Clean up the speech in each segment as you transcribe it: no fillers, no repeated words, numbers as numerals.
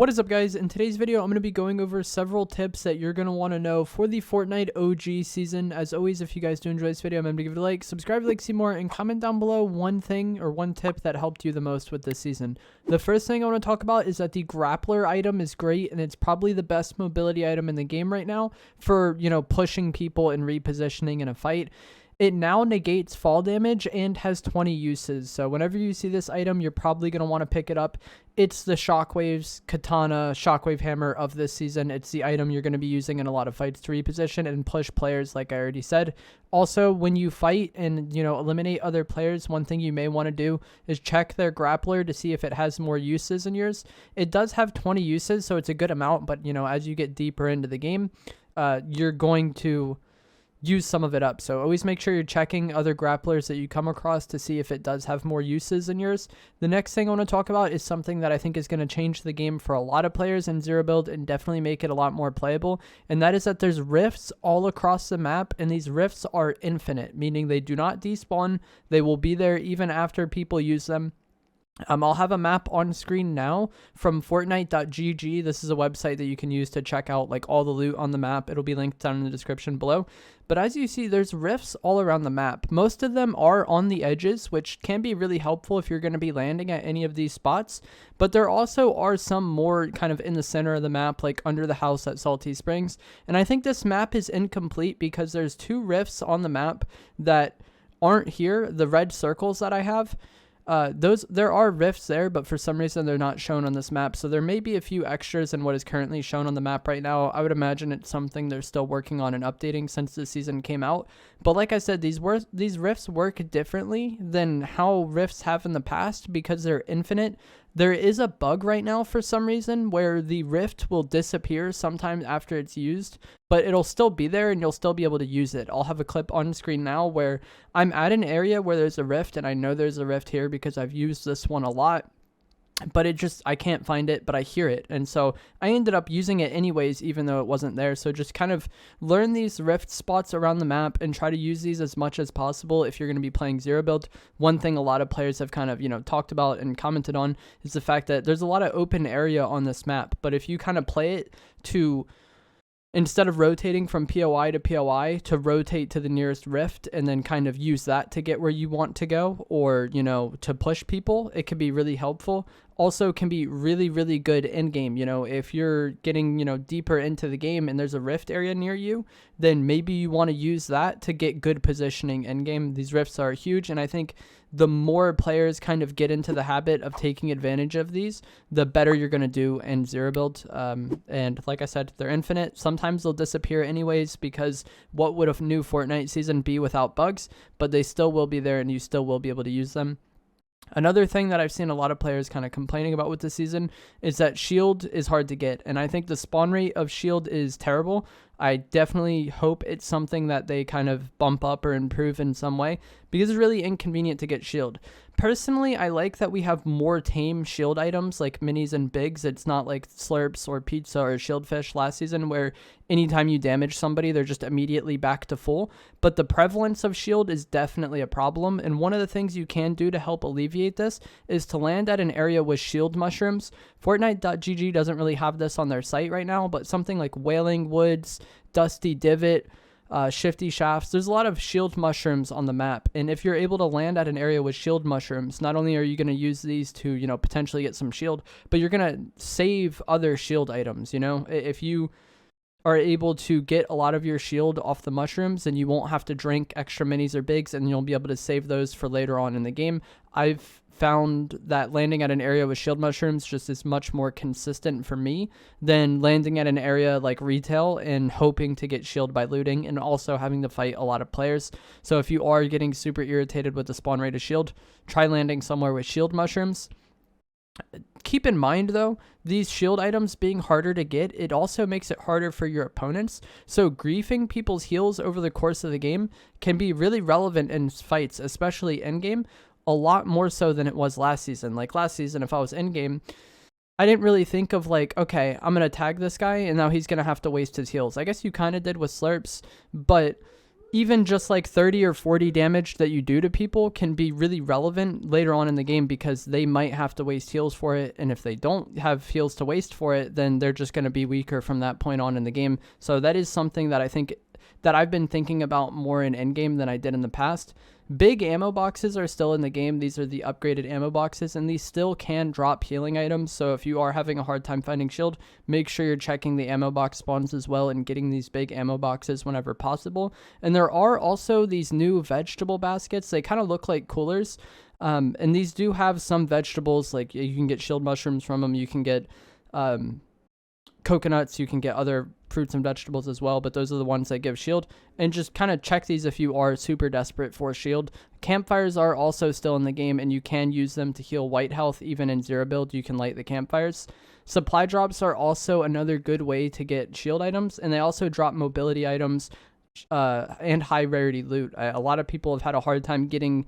What is up, guys? In today's video, I'm going to be going over several tips that you're going to want to know for the Fortnite OG season. As always, if you guys do enjoy this video, I'm going to give it a like, subscribe if you like to see more, and comment down below one thing or one tip that helped you the most with this season. The first thing I want to talk about is that the grappler item is great, and it's probably the best mobility item in the game right now for, pushing people and repositioning in a fight. It now negates fall damage and has 20 uses. So whenever you see this item, you're probably going to want to pick it up. It's the Shockwave's Katana Shockwave Hammer of this season. It's the item you're going to be using in a lot of fights to reposition and push players, like I already said. Also, when you fight and, eliminate other players, one thing you may want to do is check their grappler to see if it has more uses than yours. It does have 20 uses, so it's a good amount. But, as you get deeper into the game, you're going to use some of it up. So always make sure you're checking other grapplers that you come across to see if it does have more uses than yours. The next thing I want to talk about is something that I think is going to change the game for a lot of players in Zero Build and definitely make it a lot more playable. And that is that there's rifts all across the map, and these rifts are infinite, meaning they do not despawn. They will be there even after people use them. I'll have a map on screen now from Fortnite.gg. This is a website that you can use to check out all the loot on the map. It'll be linked down in the description below. But as you see, there's rifts all around the map. Most of them are on the edges, which can be really helpful if you're going to be landing at any of these spots. But there also are some more kind of in the center of the map, like under the house at Salty Springs. And I think this map is incomplete because there's two rifts on the map that aren't here, the red circles that I have. There are rifts there, but for some reason they're not shown on this map. So there may be a few extras in what is currently shown on the map right now. I would imagine it's something they're still working on and updating since the season came out. But like I said, these rifts work differently than how rifts have in the past because they're infinite. There is a bug right now for some reason where the rift will disappear sometime after it's used, but it'll still be there and you'll still be able to use it. I'll have a clip on screen now where I'm at an area where there's a rift, and I know there's a rift here because I've used this one a lot. But I can't find it, but I hear it. And so I ended up using it anyways, even though it wasn't there. So just kind of learn these rift spots around the map and try to use these as much as possible if you're going to be playing Zero Build. One thing a lot of players have kind of, talked about and commented on is the fact that there's a lot of open area on this map. But if you kind of play it to, instead of rotating from POI to POI, to rotate to the nearest rift and then kind of use that to get where you want to go, or, to push people, it can be really helpful. Also can be really, really good in game. If you're getting, deeper into the game and there's a rift area near you, then maybe you want to use that to get good positioning in game. These rifts are huge, and I think the more players kind of get into the habit of taking advantage of these, the better you're going to do in Zero Build. And like I said, they're infinite. Sometimes they'll disappear anyways, because what would a new Fortnite season be without bugs? But they still will be there and you still will be able to use them. Another thing that I've seen a lot of players kind of complaining about with this season is that shield is hard to get, and I think the spawn rate of shield is terrible. I definitely hope it's something that they kind of bump up or improve in some way, because it's really inconvenient to get shield. Personally, I like that we have more tame shield items like minis and bigs. It's not like slurps or pizza or shieldfish last season where anytime you damage somebody, they're just immediately back to full. But the prevalence of shield is definitely a problem, and one of the things you can do to help alleviate this is to land at an area with shield mushrooms. Fortnite.gg doesn't really have this on their site right now, but something like Wailing Woods, Dusty Divot, Shifty Shafts, there's a lot of shield mushrooms on the map, and if you're able to land at an area with shield mushrooms, not only are you going to use these to potentially get some shield, but you're going to save other shield items. If you are able to get a lot of your shield off the mushrooms, then you won't have to drink extra minis or bigs, and you'll be able to save those for later on in the game. I've found that landing at an area with shield mushrooms just is much more consistent for me than landing at an area like retail and hoping to get shield by looting and also having to fight a lot of players. So if you are getting super irritated with the spawn rate of shield, try landing somewhere with shield mushrooms. Keep in mind, though, these shield items being harder to get, it also makes it harder for your opponents. So griefing people's heals over the course of the game can be really relevant in fights, especially endgame, a lot more so than it was last season. Like last season, if I was endgame, I didn't really think of okay, I'm going to tag this guy and now he's going to have to waste his heals. I guess you kind of did with slurps, but even just like 30 or 40 damage that you do to people can be really relevant later on in the game, because they might have to waste heals for it. And if they don't have heals to waste for it, then they're just going to be weaker from that point on in the game. So that is something that I think that I've been thinking about more in Endgame than I did in the past. Big ammo boxes are still in the game. These are the upgraded ammo boxes, and these still can drop healing items. So if you are having a hard time finding shield, make sure you're checking the ammo box spawns as well and getting these big ammo boxes whenever possible. And there are also these new vegetable baskets. They kind of look like coolers. And these do have some vegetables, like you can get shield mushrooms from them. You can get coconuts, you can get other fruits and vegetables as well, but those are the ones that give shield. And just kind of check these if you are super desperate for shield. Campfires are also still in the game, and you can use them to heal white health. Even in Zero Build, you can light the campfires. Supply drops are also another good way to get shield items, and they also drop mobility items and high rarity loot. A lot of people have had a hard time getting,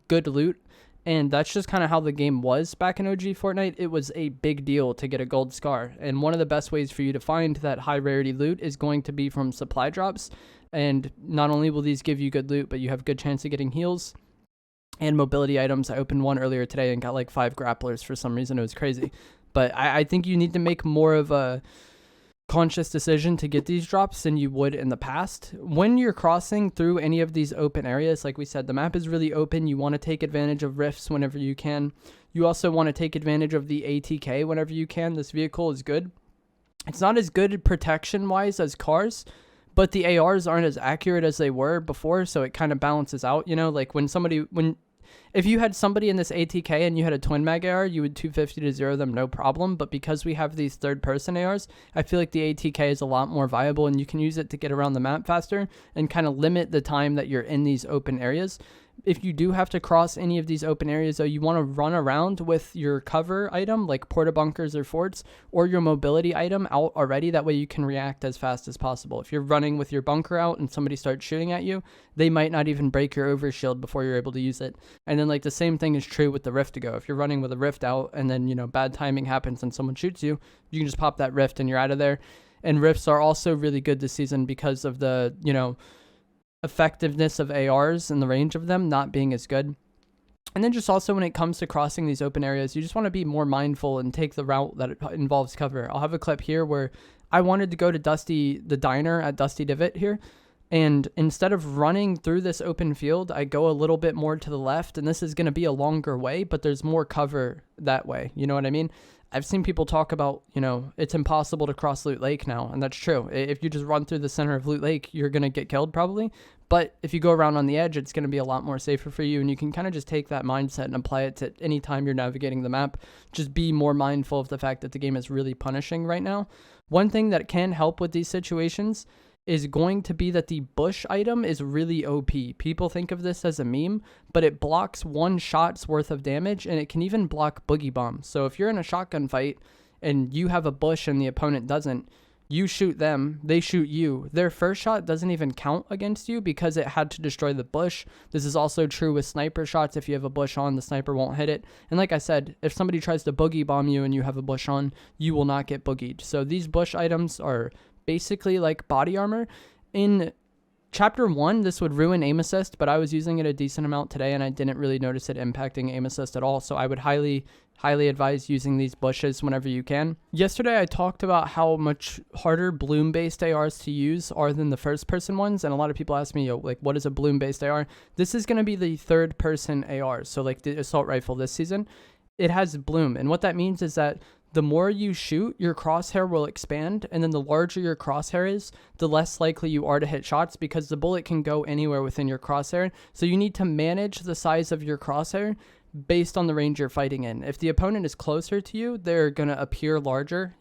good loot. And that's just kind of how the game was back in OG Fortnite. It was a big deal to get a gold scar. And one of the best ways for you to find that high rarity loot is going to be from supply drops. And not only will these give you good loot, but you have a good chance of getting heals and mobility items. I opened one earlier today and got like 5 grapplers for some reason. It was crazy. But I think you need to make more of a conscious decision to get these drops than you would in the past. When you're crossing through any of these open areas, like we said, the map is really open. You want to take advantage of rifts whenever you can. You also want to take advantage of the ATK whenever you can. This vehicle is good. It's not as good protection wise as cars, but the ARs aren't as accurate as they were before, so it kind of balances out. Like if you had somebody in this ATK and you had a twin mag AR, you would 250 to 0 them, no problem. But because we have these third person ARs, I feel like the ATK is a lot more viable, and you can use it to get around the map faster and kind of limit the time that you're in these open areas. If you do have to cross any of these open areas, though, you want to run around with your cover item, like porta bunkers or forts, or your mobility item out already. That way you can react as fast as possible. If you're running with your bunker out and somebody starts shooting at you, they might not even break your overshield before you're able to use it. And then like the same thing is true with the rift to go. If you're running with a rift out and then, bad timing happens and someone shoots you, you can just pop that rift and you're out of there. And rifts are also really good this season because of the, effectiveness of ARs and the range of them not being as good. And then just also when it comes to crossing these open areas, you just want to be more mindful and take the route that involves cover. I'll have a clip here where I wanted to go to the diner at Dusty Divot here. And instead of running through this open field, I go a little bit more to the left, and this is going to be a longer way, but there's more cover that way. You know what I mean? I've seen people talk about, it's impossible to cross Loot Lake now, and that's true. If you just run through the center of Loot Lake, you're going to get killed probably. But if you go around on the edge, it's going to be a lot more safer for you, and you can kind of just take that mindset and apply it to any time you're navigating the map. Just be more mindful of the fact that the game is really punishing right now. One thing that can help with these situations is going to be that the bush item is really OP. People think of this as a meme, but it blocks 1 shot's worth of damage, and it can even block boogie bombs. So if you're in a shotgun fight and you have a bush and the opponent doesn't, you shoot them, they shoot you. Their first shot doesn't even count against you because it had to destroy the bush. This is also true with sniper shots. If you have a bush on, the sniper won't hit it. And like I said, if somebody tries to boogie bomb you and you have a bush on, you will not get boogied. So these bush items are basically like body armor. In Chapter 1, this would ruin aim assist, but I was using it a decent amount today and I didn't really notice it impacting aim assist at all. So I would highly advise using these bushes whenever you can. Yesterday I talked about how much harder bloom based ARs to use are than the first person ones, and a lot of people ask me, what is a bloom based AR? This is going to be the third person AR. So like the assault rifle this season, it has bloom, and what that means is that the more you shoot, your crosshair will expand, and then the larger your crosshair is, the less likely you are to hit shots because the bullet can go anywhere within your crosshair. So you need to manage the size of your crosshair based on the range you're fighting in. If the opponent is closer to you, they're going to appear larger,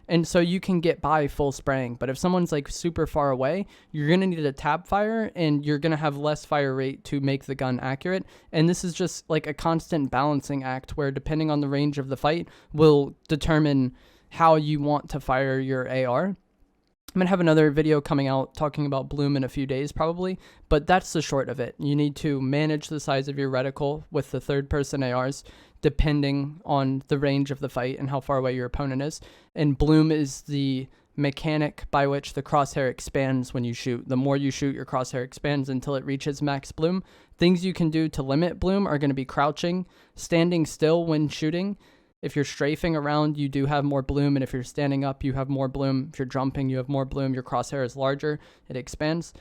and so you can get by full spraying. But if someone's like super far away, you're going to need a tap fire and you're going to have less fire rate to make the gun accurate. And this is just like a constant balancing act where depending on the range of the fight will determine how you want to fire your AR. I'm going to have another video coming out talking about bloom in a few days probably, but that's the short of it. You need to manage the size of your reticle with the third person ARs depending on the range of the fight and how far away your opponent is. And bloom is the mechanic by which the crosshair expands when you shoot. The more you shoot, your crosshair expands until it reaches max bloom. Things you can do to limit bloom are going to be crouching, standing still when shooting. If you're strafing around, you do have more bloom, and if you're standing up, you have more bloom. If you're jumping, you have more bloom. Your crosshair is larger, it expands.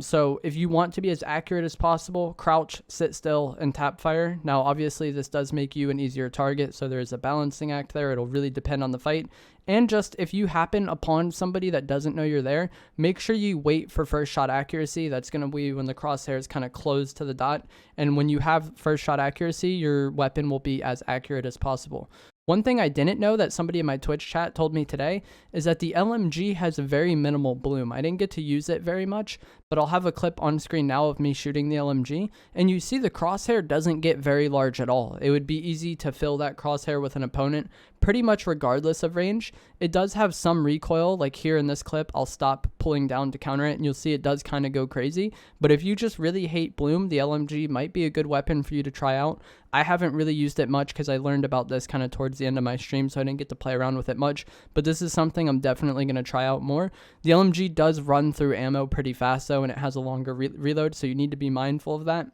So if you want to be as accurate as possible, crouch, sit still, and tap fire. Now, obviously, this does make you an easier target, so there is a balancing act there. It'll really depend on the fight. And just if you happen upon somebody that doesn't know you're there, make sure you wait for first shot accuracy. That's going to be when the crosshair is kind of close to the dot. And when you have first shot accuracy, your weapon will be as accurate as possible. One thing I didn't know that somebody in my Twitch chat told me today is that the LMG has a very minimal bloom. I didn't get to use it very much, but I'll have a clip on screen now of me shooting the LMG, and you see the crosshair doesn't get very large at all. It would be easy to fill that crosshair with an opponent pretty much regardless of range. It does have some recoil, like here in this clip, I'll stop pulling down to counter it, and you'll see it does kind of go crazy. But if you just really hate bloom, the LMG might be a good weapon for you to try out. I haven't really used it much because I learned about this kind of towards the end of my stream, so I didn't get to play around with it much, but this is something I'm definitely going to try out more. The LMG does run through ammo pretty fast though, and it has a longer reload, so you need to be mindful of that.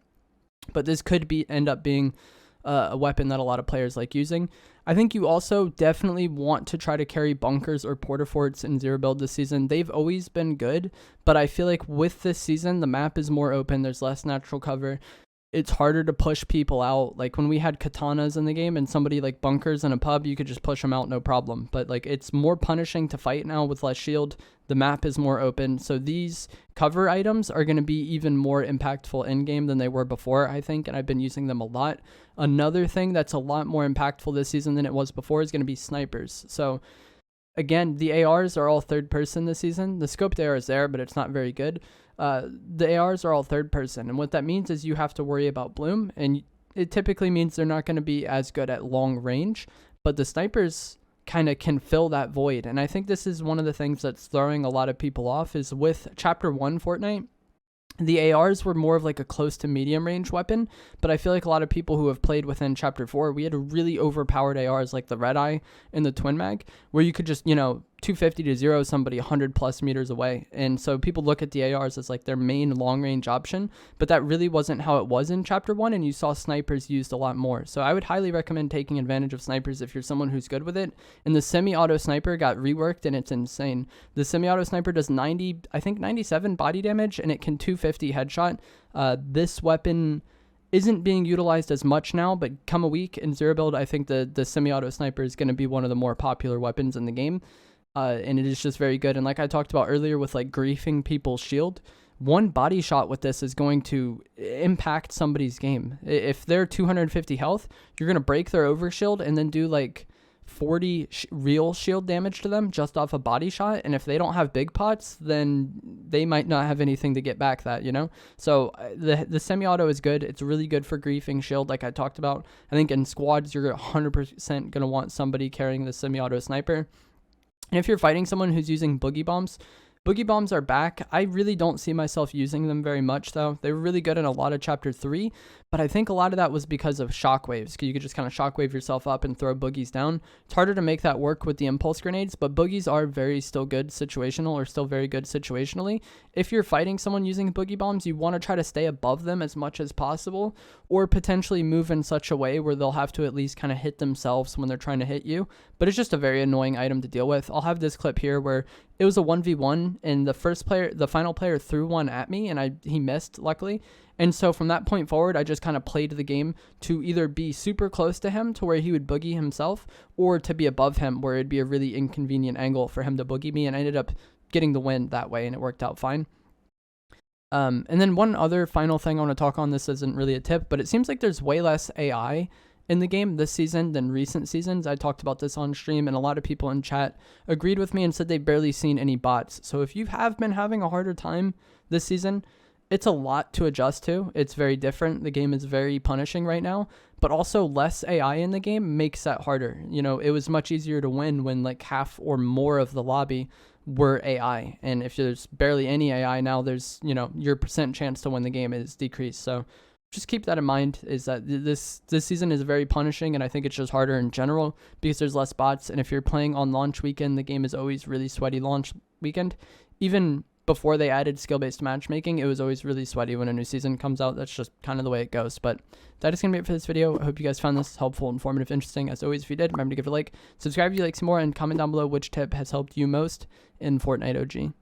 But this could end up being a weapon that a lot of players like using. I think you also definitely want to try to carry bunkers or porta forts in Zero Build this season. They've always been good, but I feel like with this season, the map is more open. There's less natural cover. It's harder to push people out. Like when we had katanas in the game and somebody like bunkers in a pub, you could just push them out, no problem. But like it's more punishing to fight now with less shield. The map is more open. So these cover items are going to be even more impactful in game than they were before, I think. And I've been using them a lot. Another thing that's a lot more impactful this season than it was before is going to be snipers. So again, the ARs are all third person this season. The scoped AR is there, but it's not very good. The ARs are all third person, and what that means is you have to worry about bloom, and it typically means they're not going to be as good at long range, but the snipers kind of can fill that void. And I think this is one of the things that's throwing a lot of people off is with Chapter 1 Fortnite, the ARs were more of like a close to medium range weapon, but I feel like a lot of people who have played within Chapter 4, we had a really overpowered ARs like the Red Eye and the Twin Mag, where you could just, 250 to 0 somebody 100 plus meters away. And so people look at the ARs as like their main long range option, but that really wasn't how it was in Chapter 1, and you saw snipers used a lot more. So I would highly recommend taking advantage of snipers if you're someone who's good with it. And the semi-auto sniper got reworked, and it's insane. The semi-auto sniper does 97 body damage, and it can 250 headshot. This weapon isn't being utilized as much now, but come a week in Zero Build, I think the semi-auto sniper is going to be one of the more popular weapons in the game. And it is just very good. And like I talked about earlier with like griefing people's shield, one body shot with this is going to impact somebody's game. If they're 250 health, you're going to break their overshield and then do like 40 real shield damage to them just off a body shot. And if they don't have big pots, then they might not have anything to get back that, So the semi-auto is good. It's really good for griefing shield like I talked about. I think in squads, you're 100% going to want somebody carrying the semi-auto sniper. And if you're fighting someone who's using boogie bombs are back. I really don't see myself using them very much, though. They were really good in a lot of Chapter 3, but I think a lot of that was because of shockwaves, because you could just kind of shockwave yourself up and throw boogies down. It's harder to make that work with the impulse grenades, but boogies are still good situational, or still very good situationally. If you're fighting someone using boogie bombs, you want to try to stay above them as much as possible, or potentially move in such a way where they'll have to at least kind of hit themselves when they're trying to hit you. But it's just a very annoying item to deal with. I'll have this clip here where it was a 1v1, and the final player threw one at me, and he missed, luckily. And so from that point forward, I just kind of played the game to either be super close to him to where he would boogie himself, or to be above him where it'd be a really inconvenient angle for him to boogie me, and I ended up getting the win that way, and it worked out fine. And then one other final thing I want to talk on, this isn't really a tip, but it seems like there's way less AI in the game this season than recent seasons. I talked about this on stream, and a lot of people in chat agreed with me and said they've barely seen any bots. So if you have been having a harder time this season, it's a lot to adjust to. It's very different. The game is very punishing right now, but also less AI in the game makes that harder. It was much easier to win when like half or more of the lobby were AI. And if there's barely any AI now, there's, your percent chance to win the game is decreased. So just keep that in mind, is that this season is very punishing, and I think it's just harder in general because there's less bots. And if you're playing on launch weekend, the game is always really sweaty launch weekend. Even before they added skill-based matchmaking, it was always really sweaty when a new season comes out. That's just kind of the way it goes. But that is going to be it for this video. I hope you guys found this helpful, informative, interesting. As always, if you did, remember to give it a like, subscribe if you like some more, and comment down below which tip has helped you most in Fortnite OG.